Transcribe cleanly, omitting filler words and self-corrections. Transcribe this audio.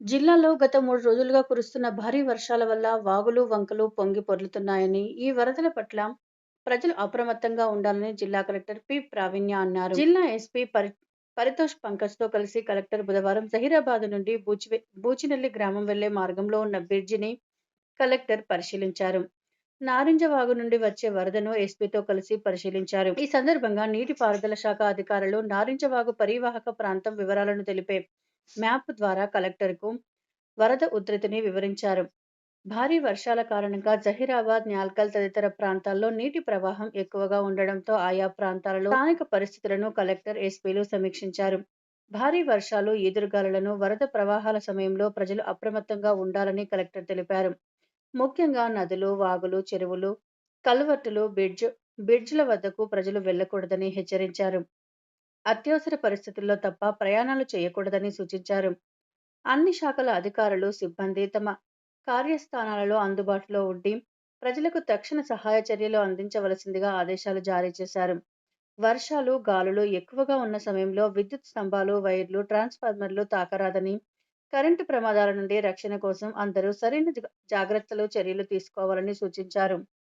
జిల్లాలో గత 3 రోజులుగా కురుస్తున్న భారీ వర్షాల వల్ల వాగులు, వంకలు పొంగి పొర్లుతున్నాయని, ఈ వరదల పట్ల ప్రజలు అప్రమత్తంగా ఉండాలని జిల్లా కలెక్టర్ పి. ప్రావీణ్య అన్నారు. జిల్లా ఎస్పీ పరితోష్ పంకజ్‌తో కలిసి కలెక్టర్ బుధవారం జహీరాబాద్ నుండి బూచినెల్లి గ్రామం వెళ్లే మార్గంలో ఉన్న బ్రిడ్జిని కలెక్టర్ పరిశీలించారు. నారింజ వాగు నుండి వచ్చే వరదను ఎస్పీతో కలిసి పరిశీలించారు. ఈ సందర్భంగా నీటిపారుదల శాఖ అధికారులు నారింజ వాగు పరీవాహక ప్రాంతం వివరాలను తెలిపే మ్యాప్ ద్వారా కలెక్టర్‌కు వరద ఉధృతిని వివరించారు. భారీ వర్షాల కారణంగా జహీరాబాద్, న్యాల్కల్ తదితర ప్రాంతాల్లో నీటి ప్రవాహం ఎక్కువగా ఉండడంతో ఆయా ప్రాంతాలలో స్థానిక పరిస్థితులను కలెక్టర్, ఎస్పీలు సమీక్షించారు. భారీ వర్షాలు, ఈదురుగాలులను, వరద ప్రవాహాల సమయంలో ప్రజలు అప్రమత్తంగా ఉండాలని కలెక్టర్ తెలిపారు. ముఖ్యంగా నదులు, వాగులు, చెరువులు, కల్వర్టులు, బ్రిడ్జ్‌ల వద్దకు ప్రజలు వెళ్లకూడదని హెచ్చరించారు. అత్యవసర పరిస్థితుల్లో తప్ప ప్రయాణాలు చేయకూడదని సూచించారు. అన్ని శాఖల అధికారులు, సిబ్బంది తమ కార్యస్థానాలలో అందుబాటులో ఉండి ప్రజలకు తక్షణ సహాయ చర్యలు అందించవలసిందిగా ఆదేశాలు జారీ చేశారు. వర్షాలు, గాలులు ఎక్కువగా ఉన్న సమయంలో విద్యుత్ స్తంభాలు, వైర్లు, ట్రాన్స్‌ఫార్మర్లు తాకరాదని, కరెంటు ప్రమాదాల నుండి రక్షణ కోసం అందరూ సరైన జాగ్రత్తలు, చర్యలు తీసుకోవాలని సూచించారు.